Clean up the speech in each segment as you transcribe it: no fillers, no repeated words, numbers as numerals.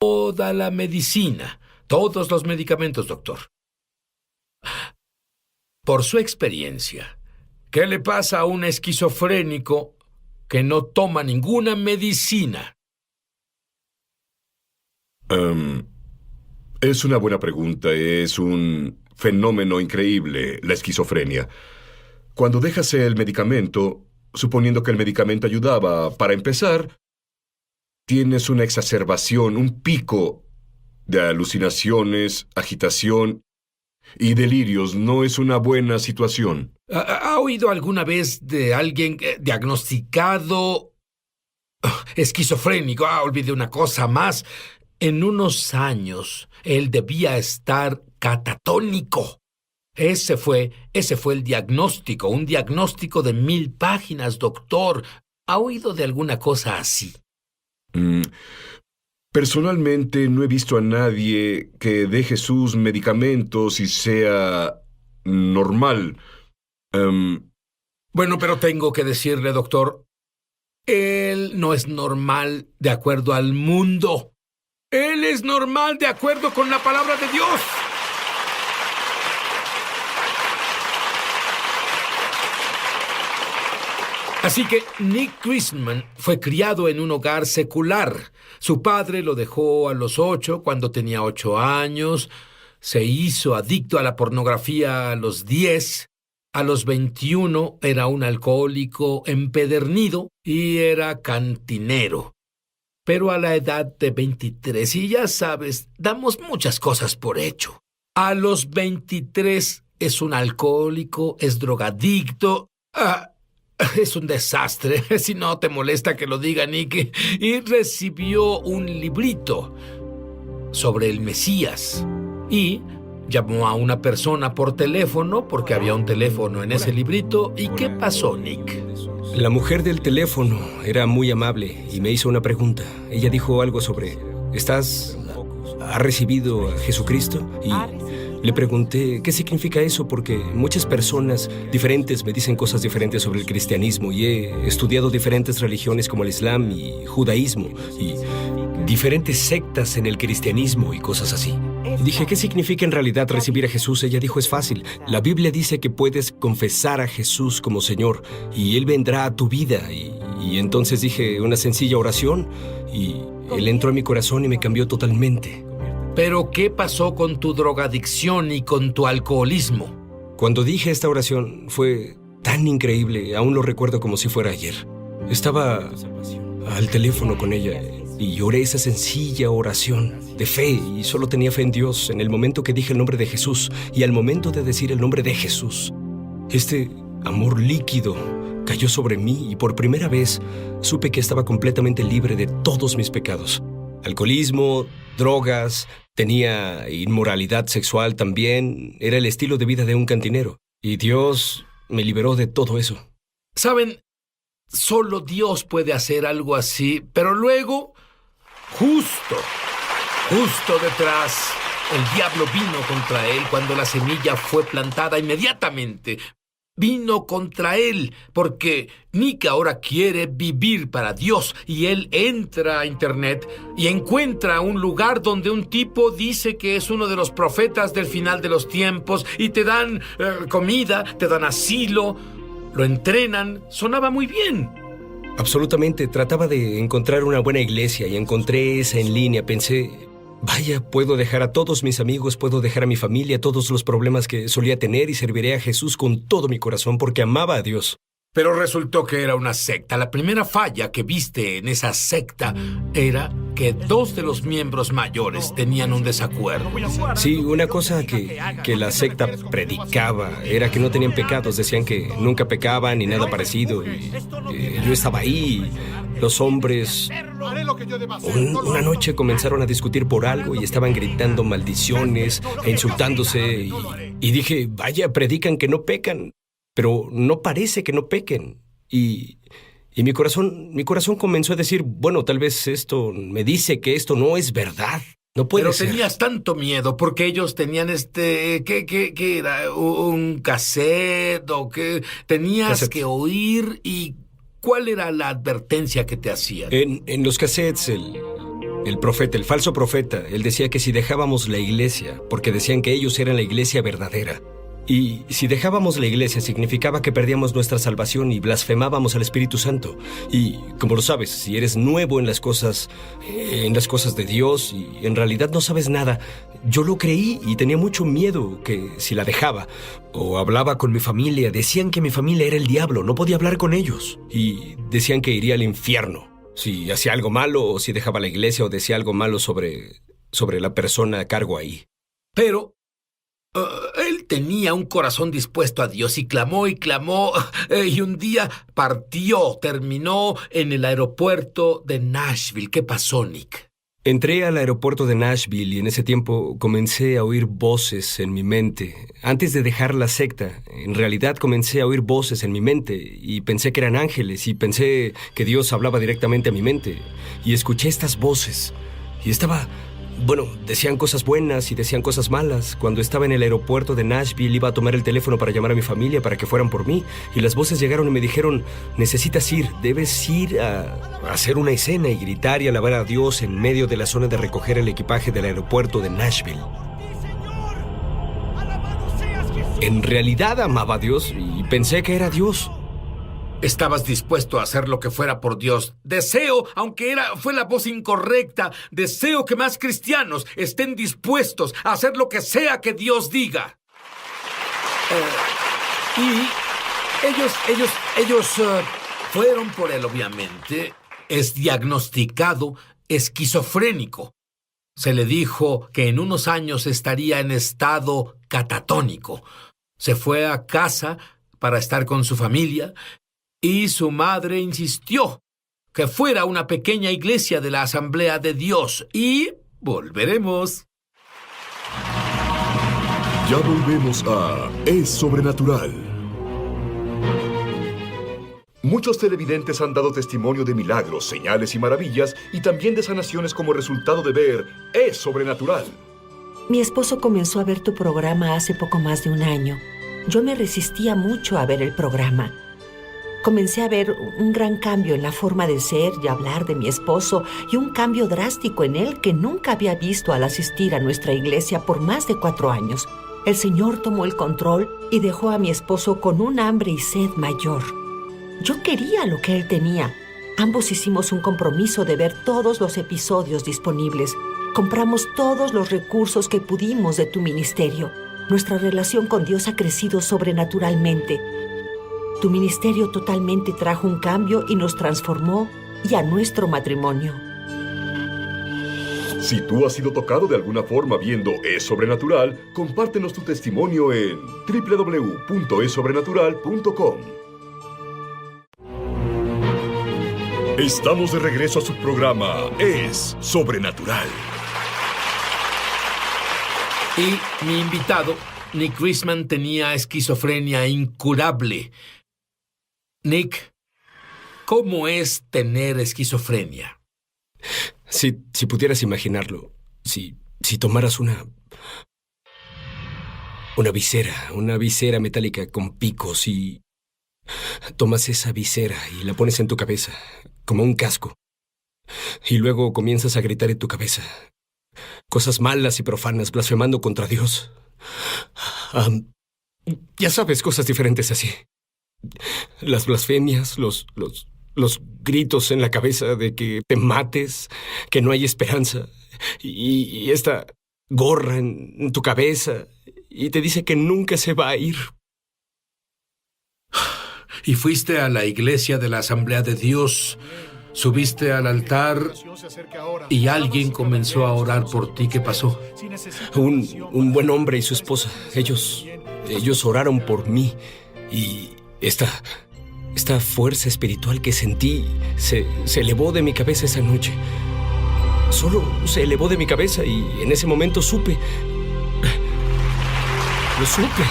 toda la medicina, todos los medicamentos, doctor. Por su experiencia, ¿qué le pasa a un esquizofrénico que no toma ninguna medicina? Es una buena pregunta. Es un fenómeno increíble, la esquizofrenia. Cuando dejas el medicamento, suponiendo que el medicamento ayudaba, para empezar, tienes una exacerbación, un pico de alucinaciones, agitación y delirios. No es una buena situación. ¿Ha oído alguna vez de alguien diagnosticado esquizofrénico? Olvidé una cosa más. En unos años, él debía estar catatónico. Ese fue el diagnóstico, un diagnóstico de 1000 páginas, doctor. ¿Ha oído de alguna cosa así? Personalmente no he visto a nadie que deje sus medicamentos y sea normal. Bueno, pero tengo que decirle, doctor, él no es normal de acuerdo al mundo. Él es normal de acuerdo con la palabra de Dios. Así que Nick Chrisman fue criado en un hogar secular. Su padre lo dejó a los 8, cuando tenía 8 años. Se hizo adicto a la pornografía a los 10. A los 21 era un alcohólico empedernido y era cantinero. Pero a la edad de 23, y ya sabes, damos muchas cosas por hecho. A los 23 es un alcohólico, es drogadicto. Es un desastre, si no te molesta que lo diga, Nick. Y recibió un librito sobre el Mesías. Y llamó a una persona por teléfono, porque había un teléfono en ese librito. ¿Y qué pasó, Nick? La mujer del teléfono era muy amable y me hizo una pregunta. Ella dijo algo sobre, ¿has recibido a Jesucristo? Y le pregunté, ¿qué significa eso? Porque muchas personas diferentes me dicen cosas diferentes sobre el cristianismo y he estudiado diferentes religiones como el Islam y judaísmo y diferentes sectas en el cristianismo y cosas así. Dije, ¿qué significa en realidad recibir a Jesús? Ella dijo, es fácil. La Biblia dice que puedes confesar a Jesús como Señor y Él vendrá a tu vida. Y entonces dije una sencilla oración y Él entró en mi corazón y me cambió totalmente. ¿Pero qué pasó con tu drogadicción y con tu alcoholismo? Cuando dije esta oración fue tan increíble, aún lo recuerdo como si fuera ayer. Estaba al teléfono con ella y oré esa sencilla oración de fe y solo tenía fe en Dios en el momento que dije el nombre de Jesús y al momento de decir el nombre de Jesús. Este amor líquido cayó sobre mí y por primera vez supe que estaba completamente libre de todos mis pecados. Alcoholismo, drogas, tenía inmoralidad sexual también, era el estilo de vida de un cantinero. Y Dios me liberó de todo eso. ¿Saben? Solo Dios puede hacer algo así, pero luego, justo detrás, el diablo vino contra él cuando la semilla fue plantada inmediatamente. Vino contra él porque Nick ahora quiere vivir para Dios y él entra a internet y encuentra un lugar donde un tipo dice que es uno de los profetas del final de los tiempos y te dan comida, te dan asilo, lo entrenan, sonaba muy bien. Absolutamente, trataba de encontrar una buena iglesia y encontré esa en línea. Pensé, vaya, puedo dejar a todos mis amigos, puedo dejar a mi familia, todos los problemas que solía tener y serviré a Jesús con todo mi corazón porque amaba a Dios. Pero resultó que era una secta. La primera falla que viste en esa secta era que 2 de los miembros mayores tenían un desacuerdo. Sí, una cosa que la secta predicaba era que no tenían pecados. Decían que nunca pecaban ni nada parecido. Yo estaba ahí. Los hombres una noche comenzaron a discutir por algo y estaban gritando maldiciones e insultándose. Y dije, vaya, predican que no pecan. Pero no parece que no pequen. Y mi corazón comenzó a decir, bueno, tal vez esto me dice que esto no es verdad. No puede ser. Pero tenías tanto miedo porque ellos tenían ¿qué era? ¿Un cassette o qué? Tenías que oír y ¿cuál era la advertencia que te hacían? En los cassettes El profeta, el falso profeta, él decía que si dejábamos la iglesia, porque decían que ellos eran la iglesia verdadera, y si dejábamos la iglesia significaba que perdíamos nuestra salvación y blasfemábamos al Espíritu Santo. Y como lo sabes, si eres nuevo en las cosas de Dios y en realidad no sabes nada, yo lo creí y tenía mucho miedo que si la dejaba o hablaba con mi familia, decían que mi familia era el diablo, no podía hablar con ellos y decían que iría al infierno si hacía algo malo o si dejaba la iglesia o decía algo malo sobre la persona a cargo ahí. Pero él tenía un corazón dispuesto a Dios y clamó y un día terminó en el aeropuerto de Nashville. ¿Qué pasó, Nick? Entré al aeropuerto de Nashville y en ese tiempo comencé a oír voces en mi mente. Antes de dejar la secta, en realidad comencé a oír voces en mi mente y pensé que eran ángeles y pensé que Dios hablaba directamente a mi mente. Y escuché estas voces y decían cosas buenas y decían cosas malas. Cuando estaba en el aeropuerto de Nashville iba a tomar el teléfono para llamar a mi familia para que fueran por mí. Y las voces llegaron y me dijeron, debes ir a hacer una escena y gritar y alabar a Dios en medio de la zona de recoger el equipaje del aeropuerto de Nashville. En realidad amaba a Dios y pensé que era Dios. Estabas dispuesto a hacer lo que fuera por Dios. Deseo, aunque fue la voz incorrecta, deseo que más cristianos estén dispuestos a hacer lo que sea que Dios diga. Y ellos fueron por él, obviamente. Es diagnosticado esquizofrénico. Se le dijo que en unos años estaría en estado catatónico. Se fue a casa para estar con su familia. Y su madre insistió que fuera a una pequeña iglesia de la Asamblea de Dios. Y volveremos. Ya volvemos a Es Sobrenatural. Muchos televidentes han dado testimonio de milagros, señales y maravillas, y también de sanaciones como resultado de ver Es Sobrenatural. Mi esposo comenzó a ver tu programa hace poco más de un año. Yo me resistía mucho a ver el programa. Comencé a ver un gran cambio en la forma de ser y hablar de mi esposo y un cambio drástico en él que nunca había visto al asistir a nuestra iglesia por más de 4 años. El Señor tomó el control y dejó a mi esposo con un hambre y sed mayor. Yo quería lo que él tenía. Ambos hicimos un compromiso de ver todos los episodios disponibles. Compramos todos los recursos que pudimos de tu ministerio. Nuestra relación con Dios ha crecido sobrenaturalmente. Tu ministerio totalmente trajo un cambio y nos transformó y a nuestro matrimonio. Si tú has sido tocado de alguna forma viendo Es Sobrenatural, compártenos tu testimonio en www.esobrenatural.com. Estamos de regreso a su programa Es Sobrenatural. Y mi invitado, Nick Chrisman, tenía esquizofrenia incurable. Nick, ¿cómo es tener esquizofrenia? Si pudieras imaginarlo, si tomaras una visera metálica con picos y tomas esa visera y la pones en tu cabeza, como un casco, y luego comienzas a gritar en tu cabeza cosas malas y profanas, blasfemando contra Dios. Ya sabes, cosas diferentes así. Las blasfemias, los gritos en la cabeza de que te mates, que no hay esperanza, y esta gorra en tu cabeza, y te dice que nunca se va a ir. Y fuiste a la iglesia de la Asamblea de Dios, subiste al altar y alguien comenzó a orar por ti. ¿Qué pasó? Un buen hombre y su esposa, ellos oraron por mí, y esta fuerza espiritual que sentí se elevó de mi cabeza esa noche. Solo se elevó de mi cabeza y en ese momento supe. Lo supe.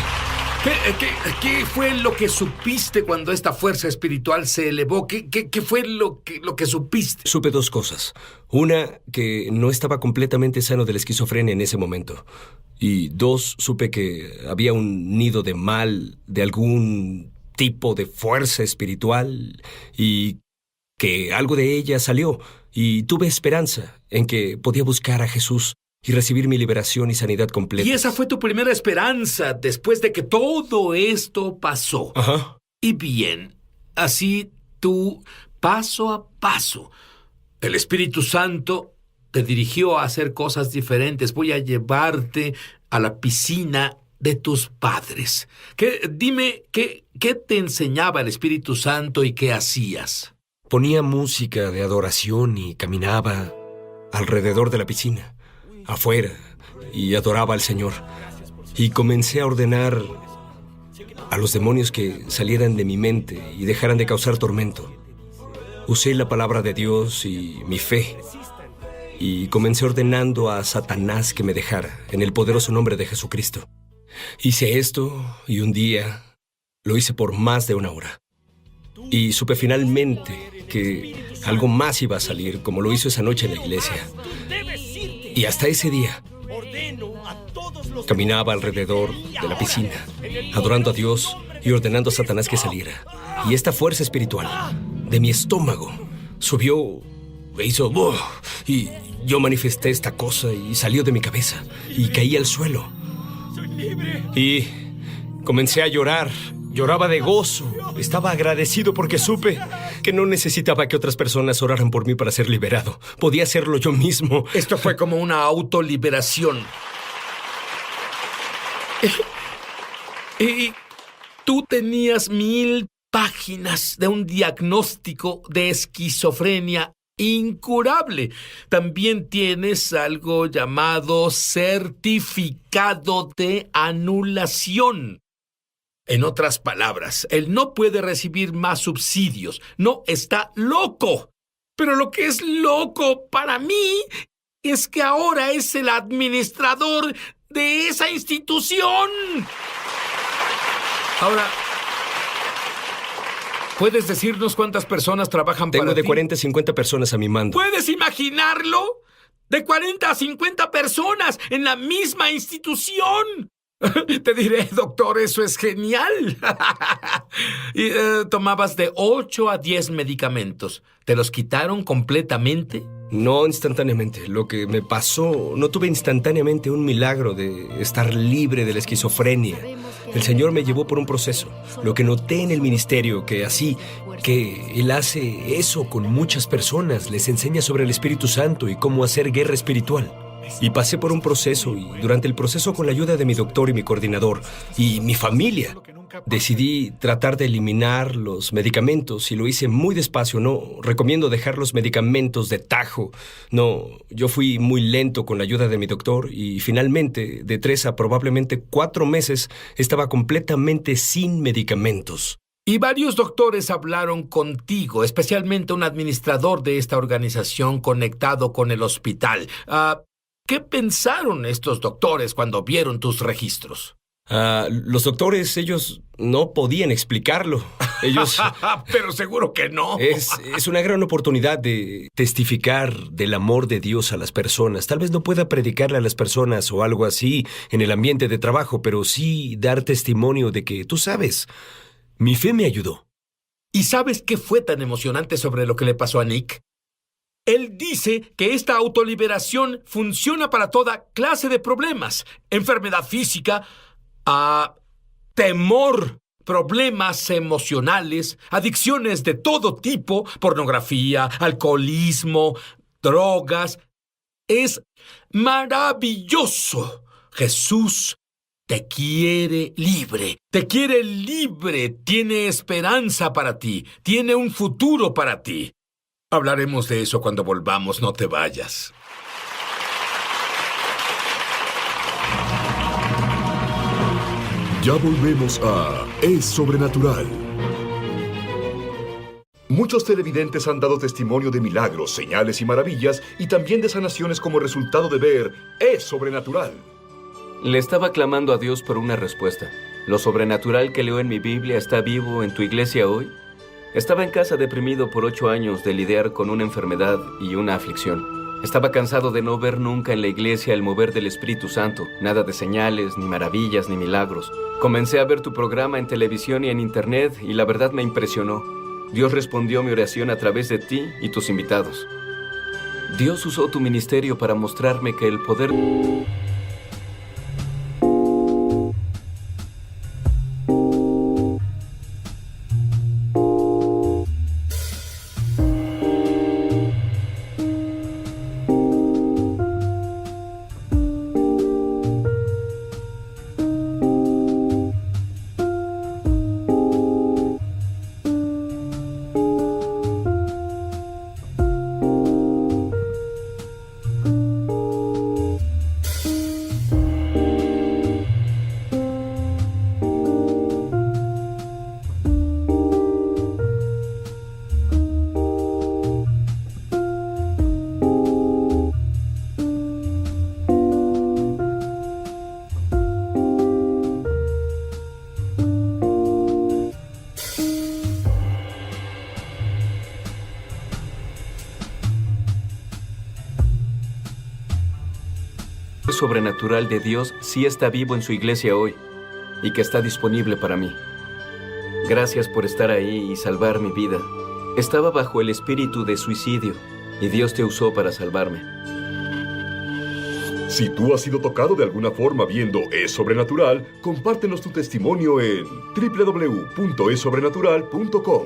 ¿Qué fue lo que supiste cuando esta fuerza espiritual se elevó? ¿Qué fue lo que supiste? Supe 2 cosas. Una, que no estaba completamente sano de la esquizofrenia en ese momento. Y 2, supe que había un nido de mal, de algún tipo de fuerza espiritual, y que algo de ella salió. y tuve esperanza en que podía buscar a Jesús y recibir mi liberación y sanidad completa. Y esa fue tu primera esperanza después de que todo esto pasó. Ajá. Y bien, así tú, paso a paso, el Espíritu Santo te dirigió a hacer cosas diferentes. Voy a llevarte a la piscina de tus padres. Dime, ¿qué te enseñaba el Espíritu Santo y qué hacías? Ponía música de adoración y caminaba alrededor de la piscina, afuera, y adoraba al Señor. Y comencé a ordenar a los demonios que salieran de mi mente y dejaran de causar tormento. Usé la palabra de Dios y mi fe, y comencé ordenando a Satanás que me dejara en el poderoso nombre de Jesucristo. Hice esto y un día lo hice por más de 1 hora. Y supe finalmente que algo más iba a salir, como lo hizo esa noche en la iglesia. Y hasta ese día caminaba alrededor de la piscina, adorando a Dios y ordenando a Satanás que saliera. Y esta fuerza espiritual de mi estómago subió e hizo ¡buh! Y yo manifesté esta cosa y salió de mi cabeza y caí al suelo. Y comencé a llorar. Lloraba de gozo. Estaba agradecido porque supe que no necesitaba que otras personas oraran por mí para ser liberado. Podía hacerlo yo mismo. Esto fue como una autoliberación. Y tú tenías 1000 páginas de un diagnóstico de esquizofrenia incurable. También tienes algo llamado certificado de anulación. En otras palabras, él no puede recibir más subsidios. No, está loco. Pero lo que es loco para mí es que ahora es el administrador de esa institución. Ahora, ¿puedes decirnos cuántas personas trabajan para ti? Tengo de 40 a 50 personas a mi mando. ¿Puedes imaginarlo? De 40 a 50 personas en la misma institución. Te diré, doctor, eso es genial. Y tomabas de 8 a 10 medicamentos. ¿Te los quitaron completamente? No instantáneamente. Lo que me pasó, no tuve instantáneamente un milagro de estar libre de la esquizofrenia. El Señor me llevó por un proceso. Lo que noté en el ministerio, que Él hace eso con muchas personas. Les enseña sobre el Espíritu Santo y cómo hacer guerra espiritual. Y pasé por un proceso, y durante el proceso, con la ayuda de mi doctor y mi coordinador y mi familia, decidí tratar de eliminar los medicamentos, y lo hice muy despacio. No recomiendo dejar los medicamentos de tajo. No, yo fui muy lento con la ayuda de mi doctor, y finalmente, de 3 a probablemente 4 meses, estaba completamente sin medicamentos. Y varios doctores hablaron contigo, especialmente un administrador de esta organización conectado con el hospital. ¿Qué pensaron estos doctores cuando vieron tus registros? Los doctores, ellos no podían explicarlo. Ellos... Pero seguro que no. Es una gran oportunidad de testificar del amor de Dios a las personas. Tal vez no pueda predicarle a las personas o algo así en el ambiente de trabajo, pero sí dar testimonio de que, tú sabes, mi fe me ayudó. ¿Y sabes qué fue tan emocionante sobre lo que le pasó a Nick? Él dice que esta autoliberación funciona para toda clase de problemas. Enfermedad física, temor, problemas emocionales, adicciones de todo tipo, pornografía, alcoholismo, drogas. Es maravilloso. Jesús te quiere libre. Te quiere libre. Tiene esperanza para ti. Tiene un futuro para ti. Hablaremos de eso cuando volvamos, no te vayas. Ya volvemos a Es Sobrenatural. Muchos televidentes han dado testimonio de milagros, señales y maravillas, y también de sanaciones como resultado de ver Es Sobrenatural. Le estaba clamando a Dios por una respuesta. ¿Lo sobrenatural que leo en mi Biblia está vivo en tu iglesia hoy? Estaba en casa deprimido por 8 años de lidiar con una enfermedad y una aflicción. Estaba cansado de no ver nunca en la iglesia el mover del Espíritu Santo, nada de señales, ni maravillas, ni milagros. Comencé a ver tu programa en televisión y en internet y la verdad me impresionó. Dios respondió mi oración a través de ti y tus invitados. Dios usó tu ministerio para mostrarme que el poder... sobrenatural de Dios sí está vivo en su iglesia hoy y que está disponible para mí. Gracias por estar ahí y salvar mi vida. Estaba bajo el espíritu de suicidio y Dios te usó para salvarme. Si tú has sido tocado de alguna forma viendo Es Sobrenatural, compártenos tu testimonio en www.esobrenatural.com.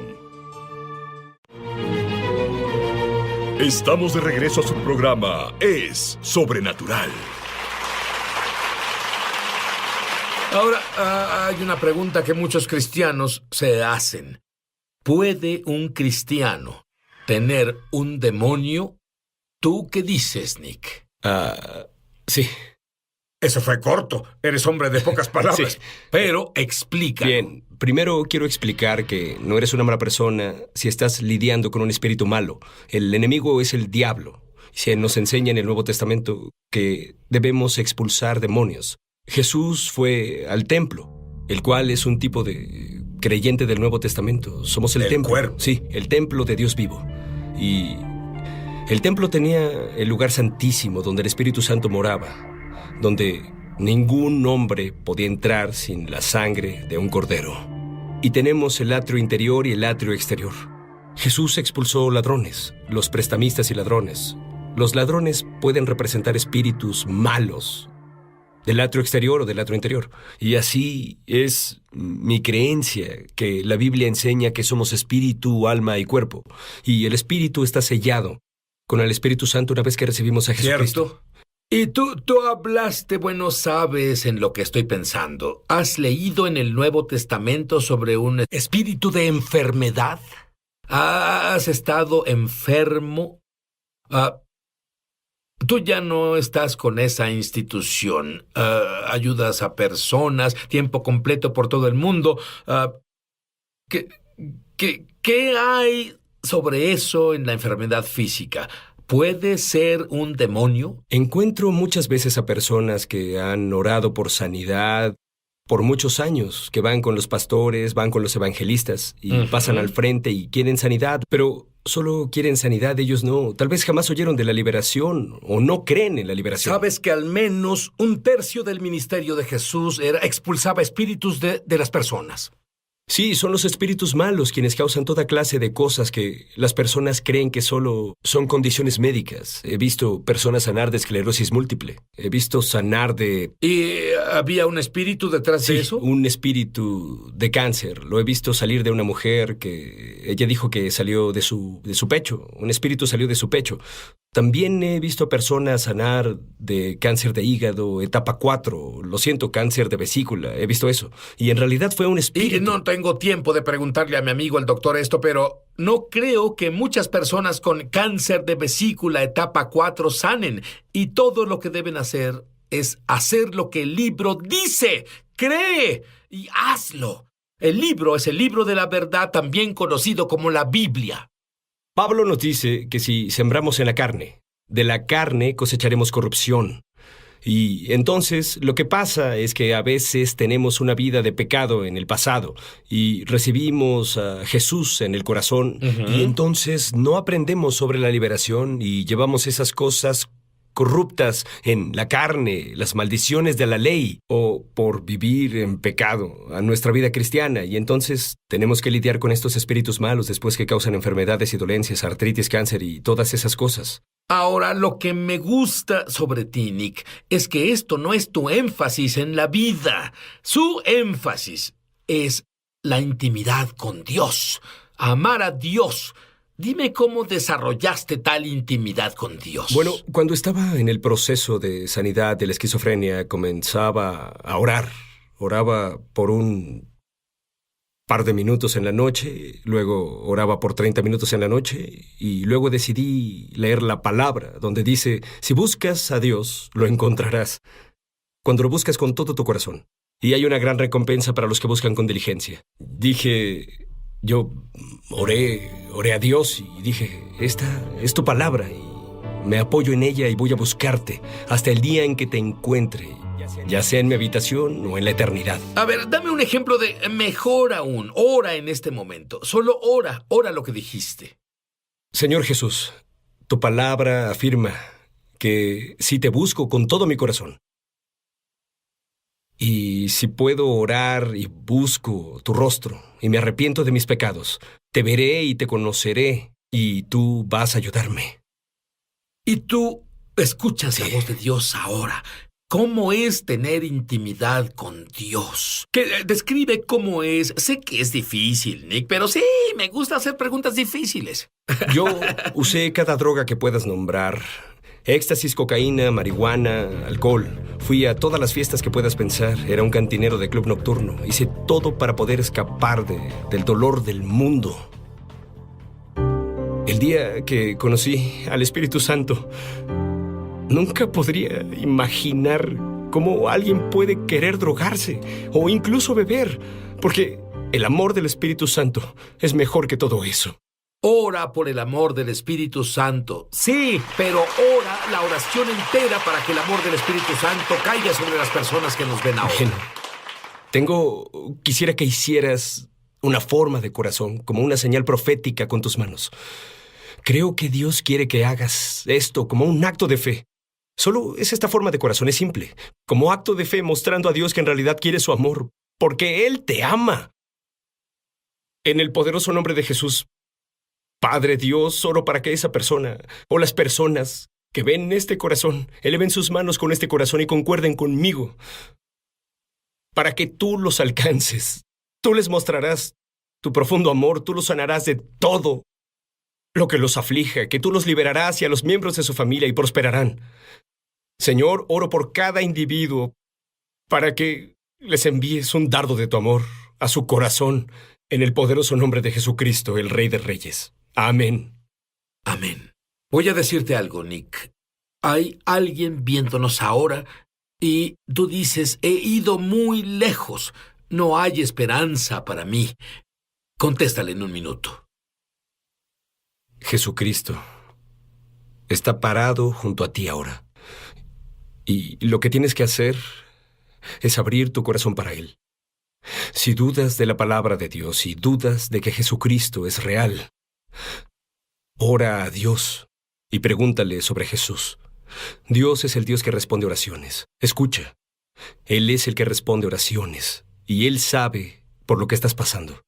Estamos de regreso a su programa Es Sobrenatural. Ahora, hay una pregunta que muchos cristianos se hacen. ¿Puede un cristiano tener un demonio? ¿Tú qué dices, Nick? Sí. Eso fue corto. Eres hombre de pocas palabras. Sí. Pero explica. Bien, primero quiero explicar que no eres una mala persona si estás lidiando con un espíritu malo. El enemigo es el diablo. Se nos enseña en el Nuevo Testamento que debemos expulsar demonios. Jesús fue al templo, el cual es un tipo de creyente del Nuevo Testamento. Somos el templo. Cuerpo. Sí, el templo de Dios vivo. Y el templo tenía el lugar santísimo donde el Espíritu Santo moraba, donde ningún hombre podía entrar sin la sangre de un cordero. Y tenemos el atrio interior y el atrio exterior. Jesús expulsó ladrones, los prestamistas y ladrones. Los ladrones pueden representar espíritus malos, del atrio exterior o del atrio interior. Y así es mi creencia, que la Biblia enseña que somos espíritu, alma y cuerpo. Y el espíritu está sellado con el Espíritu Santo una vez que recibimos a Jesucristo. ¿Cierto? Y tú hablaste, bueno, sabes en lo que estoy pensando. ¿Has leído en el Nuevo Testamento sobre un espíritu de enfermedad? ¿Has estado enfermo? Tú ya no estás con esa institución. Ayudas a personas, tiempo completo por todo el mundo. ¿Qué hay sobre eso en la enfermedad física? ¿Puede ser un demonio? Encuentro muchas veces a personas que han orado por sanidad por muchos años, que van con los pastores, van con los evangelistas y pasan al frente y quieren sanidad, pero solo quieren sanidad, ellos no. Tal vez jamás oyeron de la liberación o no creen en la liberación. Sabes que al menos 1/3 del ministerio de Jesús expulsaba espíritus de las personas. Sí, son los espíritus malos quienes causan toda clase de cosas que las personas creen que solo son condiciones médicas. He visto personas sanar de esclerosis múltiple. He visto sanar de... ¿Y había un espíritu detrás de eso? Un espíritu de cáncer. Lo he visto salir de una mujer que... Ella dijo que salió de su pecho. Un espíritu salió de su pecho. También he visto personas sanar de cáncer de hígado, etapa 4. Lo siento, cáncer de vesícula. He visto eso. Y en realidad fue un espíritu. Y no tengo tiempo de preguntarle a mi amigo el doctor esto, pero no creo que muchas personas con cáncer de vesícula, etapa 4, sanen. Y todo lo que deben hacer es hacer lo que el libro dice. Cree y hazlo. El libro es el libro de la verdad, también conocido como la Biblia. Pablo nos dice que si sembramos en la carne, de la carne cosecharemos corrupción. Y entonces lo que pasa es que a veces tenemos una vida de pecado en el pasado y recibimos a Jesús en el corazón y entonces no aprendemos sobre la liberación y llevamos esas cosas corruptas en la carne, las maldiciones de la ley, o por vivir en pecado a nuestra vida cristiana. Y entonces tenemos que lidiar con estos espíritus malos después que causan enfermedades y dolencias, artritis, cáncer y todas esas cosas. Ahora, lo que me gusta sobre ti, Nick, es que esto no es tu énfasis en la vida. Su énfasis es la intimidad con Dios, amar a Dios. Dime cómo desarrollaste tal intimidad con Dios. Bueno, cuando estaba en el proceso de sanidad de la esquizofrenia, comenzaba a orar. Oraba por un par de minutos en la noche, luego oraba por 30 minutos en la noche, y luego decidí leer la palabra, donde dice, si buscas a Dios, lo encontrarás, cuando lo buscas con todo tu corazón. Y hay una gran recompensa para los que buscan con diligencia. Yo oré a Dios y dije, esta es tu palabra y me apoyo en ella y voy a buscarte hasta el día en que te encuentre, ya sea en mi habitación o en la eternidad. A ver, dame un ejemplo de mejor aún. Ora en este momento. Solo ora lo que dijiste. Señor Jesús, tu palabra afirma que si te busco con todo mi corazón, y si puedo orar y busco tu rostro y me arrepiento de mis pecados, te veré y te conoceré y tú vas a ayudarme. Y tú escuchas la voz de Dios ahora. ¿Cómo es tener intimidad con Dios? Describe cómo es. Sé que es difícil, Nick, pero sí, me gusta hacer preguntas difíciles. Yo usé cada droga que puedas nombrar. Éxtasis, cocaína, marihuana, alcohol. Fui a todas las fiestas que puedas pensar. Era un cantinero de club nocturno. Hice todo para poder escapar del dolor del mundo. El día que conocí al Espíritu Santo, nunca podría imaginar cómo alguien puede querer drogarse o incluso beber, porque el amor del Espíritu Santo es mejor que todo eso. Ora por el amor del Espíritu Santo. Sí, pero ora la oración entera para que el amor del Espíritu Santo caiga sobre las personas que nos ven ahora. Quisiera que hicieras una forma de corazón, como una señal profética con tus manos. Creo que Dios quiere que hagas esto como un acto de fe. Solo es esta forma de corazón, es simple. Como acto de fe mostrando a Dios que en realidad quiere su amor, porque Él te ama. En el poderoso nombre de Jesús, Padre Dios, oro para que esa persona o las personas que ven este corazón eleven sus manos con este corazón y concuerden conmigo. Para que tú los alcances. Tú les mostrarás tu profundo amor, tú los sanarás de todo lo que los aflige, que tú los liberarás y a los miembros de su familia y prosperarán. Señor, oro por cada individuo para que les envíes un dardo de tu amor a su corazón en el poderoso nombre de Jesucristo, el Rey de Reyes. Amén. Amén. Voy a decirte algo, Nick. Hay alguien viéndonos ahora y tú dices, he ido muy lejos. No hay esperanza para mí. Contéstale en un minuto. Jesucristo está parado junto a ti ahora. Y lo que tienes que hacer es abrir tu corazón para Él. Si dudas de la palabra de Dios, si dudas de que Jesucristo es real, ora a Dios y pregúntale sobre Jesús. Dios es el Dios que responde oraciones. Escucha, Él es el que responde oraciones y Él sabe por lo que estás pasando.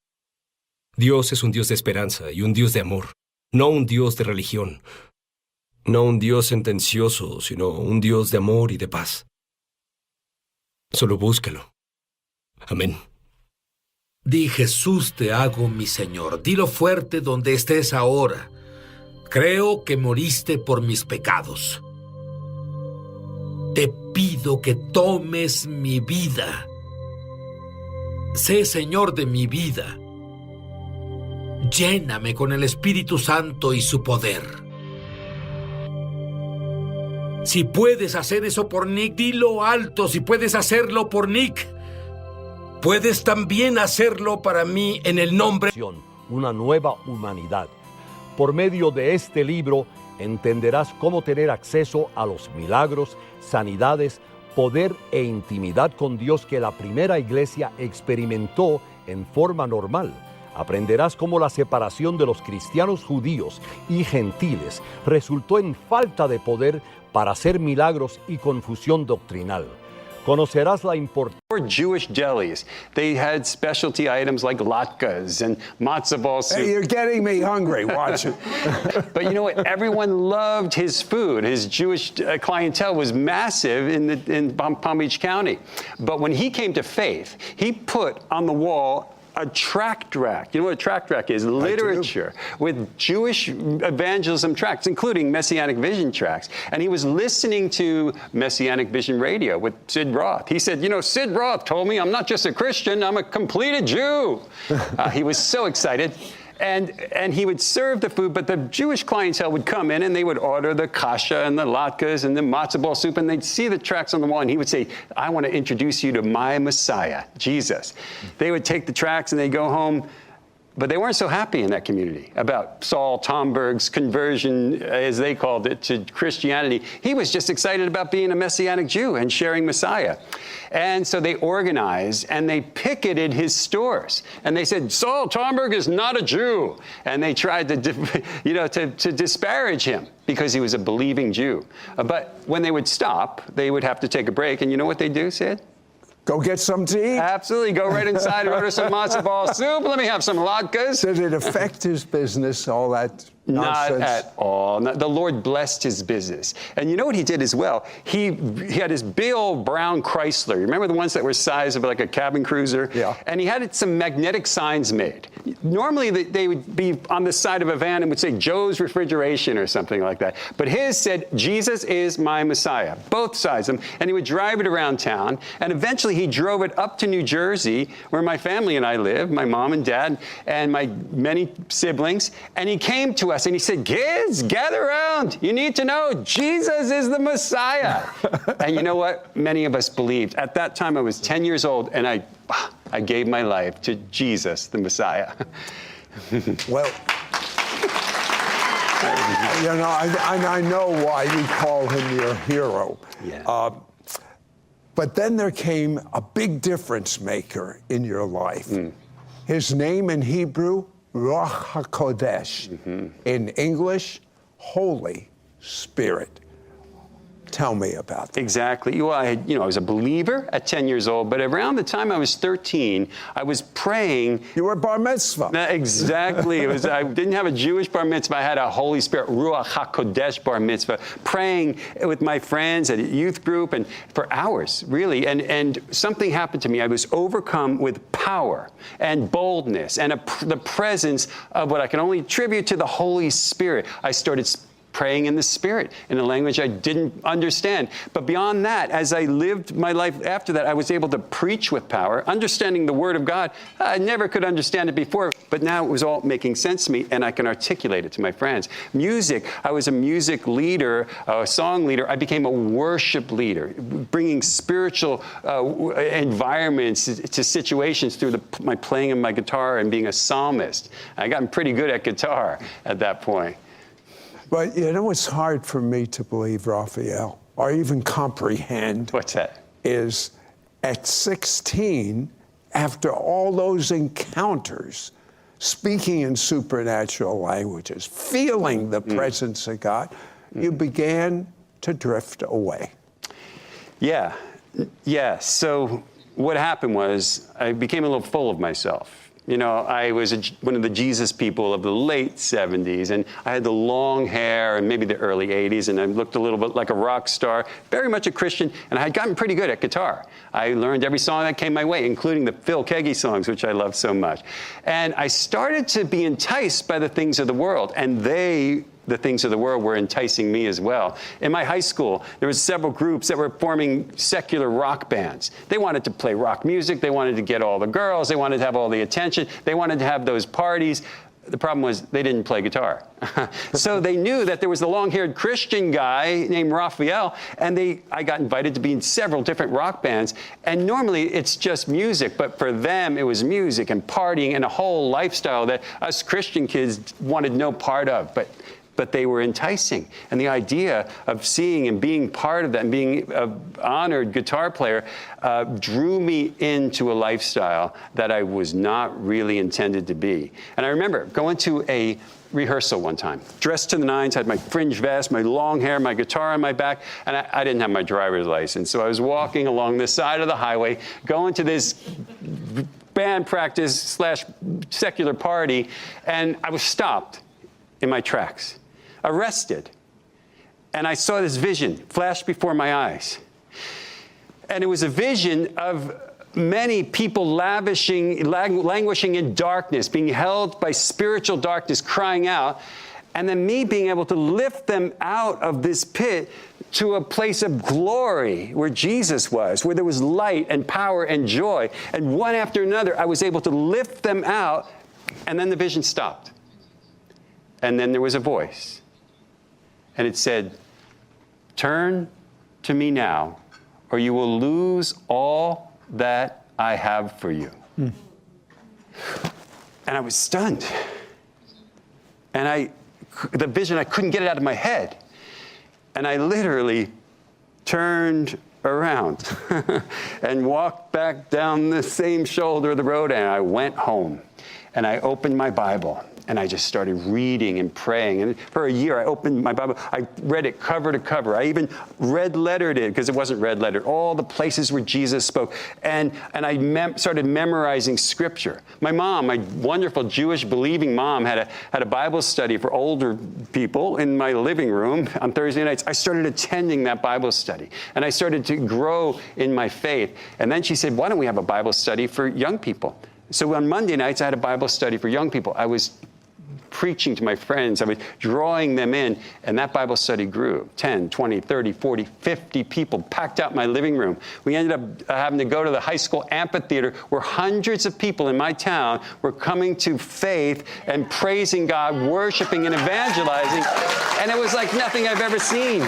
Dios es un Dios de esperanza y un Dios de amor, no un Dios de religión, no un Dios sentencioso, sino un Dios de amor y de paz. Solo búscalo. Amén. Di, Jesús, te hago mi Señor. Dilo fuerte donde estés ahora. Creo que moriste por mis pecados. Te pido que tomes mi vida. Sé Señor de mi vida. Lléname con el Espíritu Santo y su poder. Si puedes hacer eso por Nick, dilo alto. Si puedes hacerlo por Nick, puedes también hacerlo para mí en el nombre. Una nueva humanidad. Por medio de este libro entenderás cómo tener acceso a los milagros, sanidades, poder e intimidad con Dios que la primera iglesia experimentó en forma normal. aprenderás cómo la separación de los cristianos judíos y gentiles resultó en falta de poder para hacer milagros y confusión doctrinal. Conocerás la importancia. Jewish delis. They had specialty items like latkes and matzo ball soup. Hey, you're getting me hungry. Watch it. But you know what? Everyone loved his food. His Jewish clientele was massive in Palm Beach County. But when he came to faith, he put on the wall a tract rack. You know what a tract rack is? Literature with Jewish evangelism tracts, including Messianic Vision tracts. And he was listening to Messianic Vision Radio with Sid Roth. He said, you know, Sid Roth told me I'm not just a Christian, I'm a completed Jew. He was so excited. And he would serve the food, but the Jewish clientele would come in and they would order the kasha and the latkes and the matzo ball soup, and they'd see the tracts on the wall, and he would say, I want to introduce you to my Messiah, Jesus. They would take the tracts and they'd go home, but they weren't so happy in that community about Saul Tomberg's conversion, as they called it, to Christianity. He was just excited about being a Messianic Jew and sharing Messiah. And so they organized and they picketed his stores. And they said, Saul Tomberg is not a Jew. And they tried to disparage him because he was a believing Jew. But when they would stop, they would have to take a break. And you know what they do, Sid? Go get some to eat? Absolutely. Go right inside and order some matzo ball soup. Let me have some latkes. Did it affect his business, all that nonsense? Not at all. The Lord blessed his business. And you know what he did as well? He had his big old brown Chrysler. You remember the ones that were size of like a cabin cruiser? Yeah. And he had some magnetic signs made. Normally they would be on the side of a van and would say Joe's Refrigeration or something like that. But his said, Jesus is my Messiah. Both sides of them. And he would drive it around town. And eventually he drove it up to New Jersey, where my family and I live, my mom and dad and my many siblings. And he came to us and he said, kids, gather around. You need to know Jesus is the Messiah. And you know what? Many of us believed. At that time, I was 10 years old, and I gave my life to Jesus, the Messiah. Well, you know, I know why you call him your hero. Yeah. But then there came a big difference maker in your life. His name in Hebrew, Ruach HaKodesh. In English, Holy Spirit. Tell me about that. Exactly. Well, I was a believer at 10 years old, but around the time I was 13, I was praying. You were bar mitzvah. Exactly. I didn't have a Jewish bar mitzvah. I had a Holy Spirit, Ruach HaKodesh bar mitzvah, praying with my friends at a youth group and for hours, really. And something happened to me. I was overcome with power and boldness and the presence of what I can only attribute to the Holy Spirit. I started praying in the Spirit, in a language I didn't understand. But beyond that, as I lived my life after that, I was able to preach with power, understanding the Word of God. I never could understand it before, but now it was all making sense to me, and I can articulate it to my friends. Music, I was a music leader, a song leader. I became a worship leader, bringing spiritual environments to situations through my playing of my guitar and being a psalmist. I got pretty good at guitar at that point. But you know, it's hard for me to believe, Raphael, or even comprehend. What's that? Is at 16, after all those encounters, speaking in supernatural languages, feeling the presence of God, you began to drift away. Yeah. So what happened was I became a little full of myself. You know, I was one of the Jesus people of the late 70s, and I had the long hair and maybe the early 80s, and I looked a little bit like a rock star, very much a Christian, and I had gotten pretty good at guitar. I learned every song that came my way, including the Phil Keaggy songs, which I love so much. And I started to be enticed by the things of the world, and the things of the world were enticing me as well. In my high school, there were several groups that were forming secular rock bands. They wanted to play rock music. They wanted to get all the girls. They wanted to have all the attention. They wanted to have those parties. The problem was they didn't play guitar. So they knew that there was the long-haired Christian guy named Raphael, and I got invited to be in several different rock bands. And normally it's just music, but for them it was music and partying and a whole lifestyle that us Christian kids wanted no part of. But but they were enticing. And the idea of seeing and being part of that and being an honored guitar player drew me into a lifestyle that I was not really intended to be. And I remember going to a rehearsal one time, dressed to the nines, had my fringe vest, my long hair, my guitar on my back, and I didn't have my driver's license. So I was walking along the side of the highway, going to this band practice / secular party, and I was stopped in my tracks, arrested. And I saw this vision flash before my eyes. And it was a vision of many people languishing in darkness, being held by spiritual darkness, crying out, and then me being able to lift them out of this pit to a place of glory where Jesus was, where there was light and power and joy. And one after another, I was able to lift them out, and then the vision stopped. And then there was a voice, and it said, "Turn to me now, or you will lose all that I have for you." And I was stunned. And the vision, I couldn't get it out of my head. And I literally turned around and walked back down the same shoulder of the road, and I went home. And I opened my Bible, and I just started reading and praying. And for a year, I opened my Bible. I read it cover to cover. I even red-lettered it, because it wasn't red-lettered, all the places where Jesus spoke. And I started memorizing Scripture. My mom, my wonderful Jewish believing mom, had a Bible study for older people in my living room on Thursday nights. I started attending that Bible study, and I started to grow in my faith. And then she said, "Why don't we have a Bible study for young people?" So on Monday nights, I had a Bible study for young people. I was preaching to my friends. I was drawing them in, and that Bible study grew. 10, 20, 30, 40, 50 people packed out my living room. We ended up having to go to the high school amphitheater, where hundreds of people in my town were coming to faith and praising God, worshiping and evangelizing, and it was like nothing I've ever seen.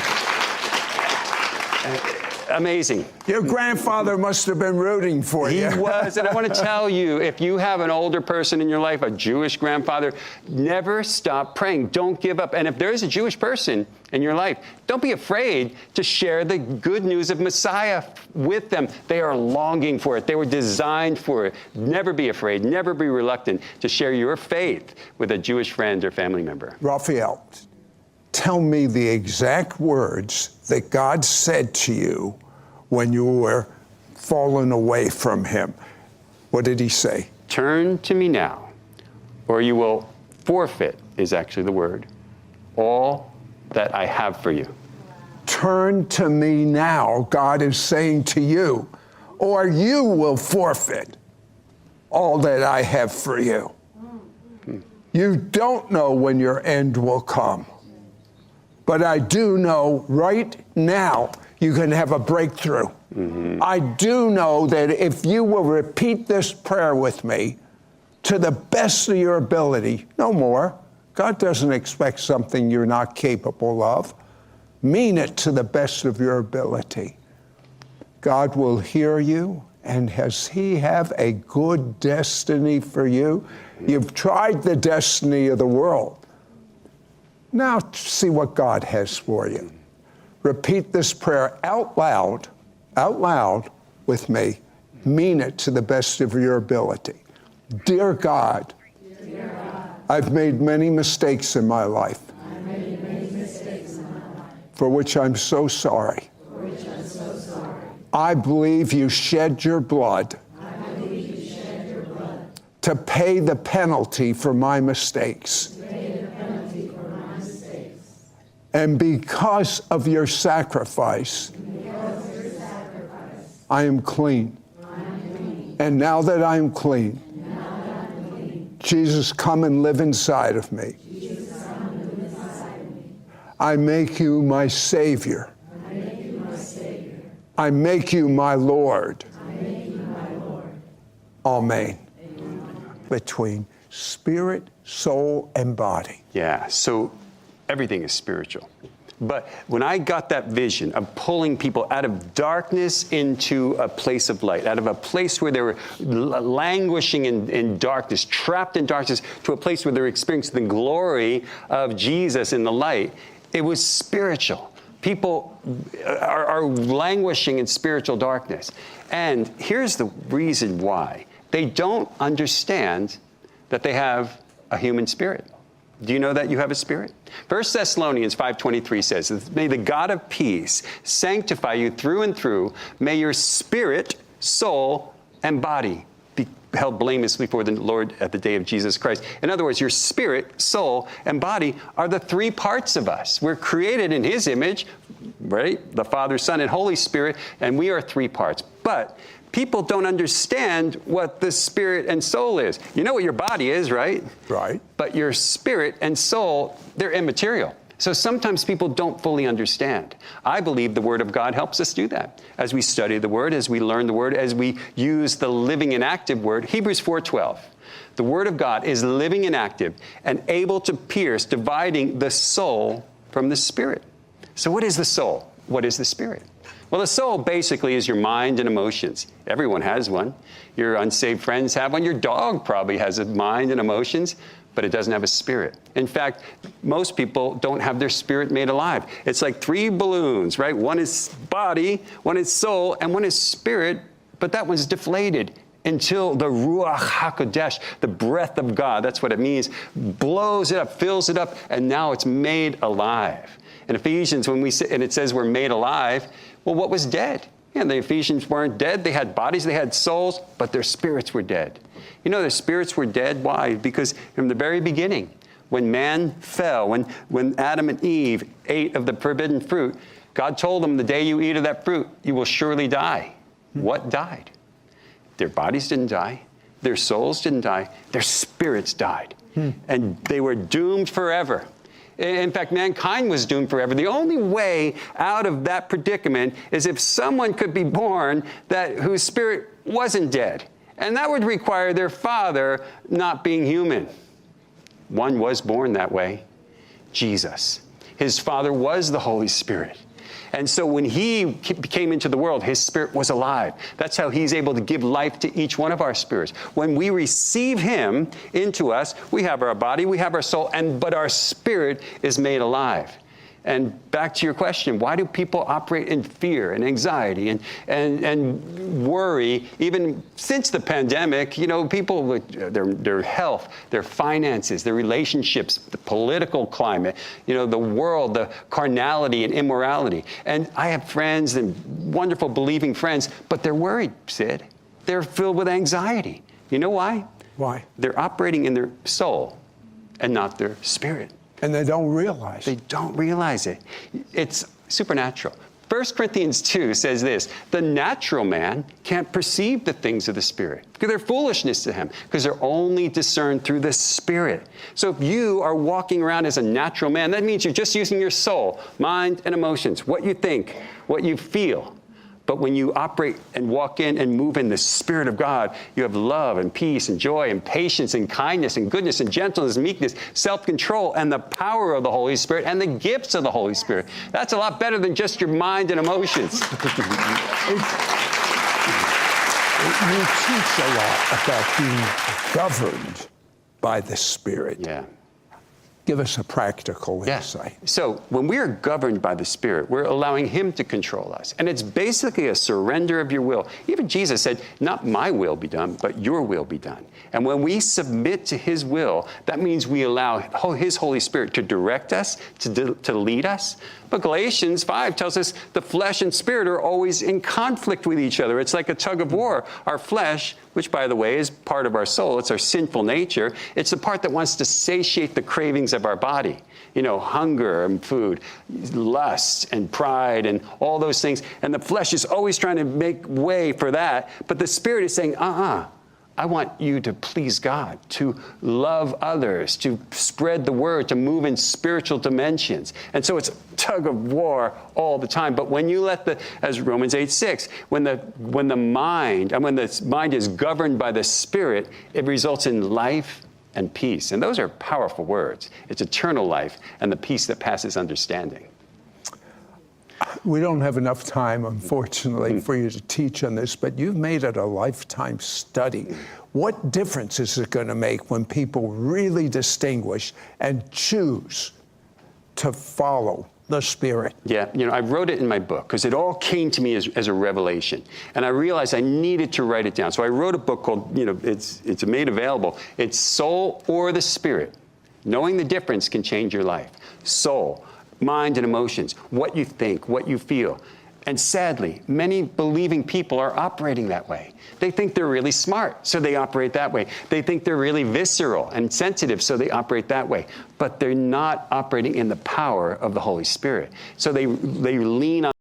Amazing. Your grandfather must have been rooting for you. He was, and I want to tell you, if you have an older person in your life, a Jewish grandfather, never stop praying. Don't give up. And if there is a Jewish person in your life, don't be afraid to share the good news of Messiah with them. They are longing for it. They were designed for it. Never be afraid. Never be reluctant to share your faith with a Jewish friend or family member. Raphael, tell me the exact words that God said to you when you were fallen away from him. What did he say? Turn to me now, or you will forfeit, is actually the word, all that I have for you. Turn to me now, God is saying to you, or you will forfeit all that I have for you. You don't know when your end will come. But I do know right now you can have a breakthrough. I do know that if you will repeat this prayer with me to the best of your ability, no more. God doesn't expect something you're not capable of. Mean it to the best of your ability. God will hear you, and has he have a good destiny for you? You've tried the destiny of the world. Now see what God has for you. Repeat this prayer out loud with me. Mean it to the best of your ability. Dear God, I've made many mistakes in my life, for which I'm so sorry. I believe you shed your blood to pay the penalty for my mistakes. And because of your sacrifice, I am clean. And now that I am clean, Jesus, come and live inside of me. I make you my Savior. I make you my Lord. Amen. Between spirit, soul, and body. Yeah, so everything is spiritual. But when I got that vision of pulling people out of darkness into a place of light, out of a place where they were languishing in darkness, trapped in darkness, to a place where they were experiencing the glory of Jesus in the light, it was spiritual. People are languishing in spiritual darkness. And here's the reason why. They don't understand that they have a human spirit. Do you know that you have a spirit? 1 Thessalonians 5:23 says, "May the God of peace sanctify you through and through. May your spirit, soul, and body be held blameless before the Lord at the day of Jesus Christ." In other words, your spirit, soul, and body are the three parts of us. We're created in His image, right? The Father, Son, and Holy Spirit, and we are three parts. But people don't understand what the spirit and soul is. You know what your body is, right? Right. But your spirit and soul, they're immaterial. So sometimes people don't fully understand. I believe the Word of God helps us do that. As we study the Word, as we learn the Word, as we use the living and active Word, Hebrews 4:12. The Word of God is living and active and able to pierce, dividing the soul from the spirit. So what is the soul? What is the spirit? Well, the soul basically is your mind and emotions. Everyone has one. Your unsaved friends have one. Your dog probably has a mind and emotions, but it doesn't have a spirit. In fact, most people don't have their spirit made alive. It's like three balloons, right? One is body, one is soul, and one is spirit, but that one's deflated until the Ruach HaKodesh, the breath of God, that's what it means, blows it up, fills it up, and now it's made alive. In Ephesians, when we say, and it says we're made alive, well, what was dead? Yeah, the Ephesians weren't dead. They had bodies, they had souls, but their spirits were dead. You know, their spirits were dead. Why? Because from the very beginning, when man fell, when Adam and Eve ate of the forbidden fruit, God told them, the day you eat of that fruit, you will surely die. What died? Their bodies didn't die. Their souls didn't die. Their spirits died. And they were doomed forever. In fact, mankind was doomed forever. The only way out of that predicament is if someone could be born whose spirit wasn't dead. And that would require their father not being human. One was born that way, Jesus. His father was the Holy Spirit. And so when he came into the world, his spirit was alive. That's how he's able to give life to each one of our spirits. When we receive him into us, we have our body, we have our soul, but our spirit is made alive. And back to your question, why do people operate in fear and anxiety and worry? Even since the pandemic, you know, people with their health, their finances, their relationships, the political climate, you know, the world, the carnality and immorality. And I have friends and wonderful believing friends, but they're worried, Sid. They're filled with anxiety. You know why? Why? They're operating in their soul and not their spirit. And they don't realize They don't realize it. It's supernatural. 1 Corinthians 2 says this, the natural man can't perceive the things of the Spirit because they're foolishness to him because they're only discerned through the Spirit. So if you are walking around as a natural man, that means you're just using your soul, mind, and emotions, what you think, what you feel. But when you operate and walk in and move in the Spirit of God, you have love and peace and joy and patience and kindness and goodness and gentleness, meekness, self-control, and the power of the Holy Spirit and the gifts of the Holy Spirit. That's a lot better than just your mind and emotions. You teach a lot about being governed by the Spirit. Yeah. Give us a practical insight. So when we are governed by the Spirit, we're allowing him to control us. And it's basically a surrender of your will. Even Jesus said, not my will be done, but your will be done. And when we submit to his will, that means we allow his Holy Spirit to direct us, to lead us. But Galatians 5 tells us the flesh and spirit are always in conflict with each other. It's like a tug of war. Our flesh, which, by the way, is part of our soul, it's our sinful nature. It's the part that wants to satiate the cravings of our body. You know, hunger and food, lust and pride and all those things. And the flesh is always trying to make way for that. But the Spirit is saying, I want you to please God, to love others, to spread the word, to move in spiritual dimensions. And so it's a tug of war all the time. But when you let as Romans 8:6, when the mind is governed by the Spirit, it results in life and peace. And those are powerful words. It's eternal life and the peace that passes understanding. we don't have enough time, unfortunately, for you to teach on this, but you've made it a lifetime study. What difference is it going to make when people really distinguish and choose to follow the Spirit? Yeah, I wrote it in my book because it all came to me as a revelation. And I realized I needed to write it down. So I wrote a book called, it's made available. It's Soul or the Spirit. Knowing the difference can change your life. Soul, mind and emotions, what you think, what you feel. And sadly, many believing people are operating that way. They think they're really smart, so they operate that way. They think they're really visceral and sensitive, so they operate that way. But they're not operating in the power of the Holy Spirit. So they lean on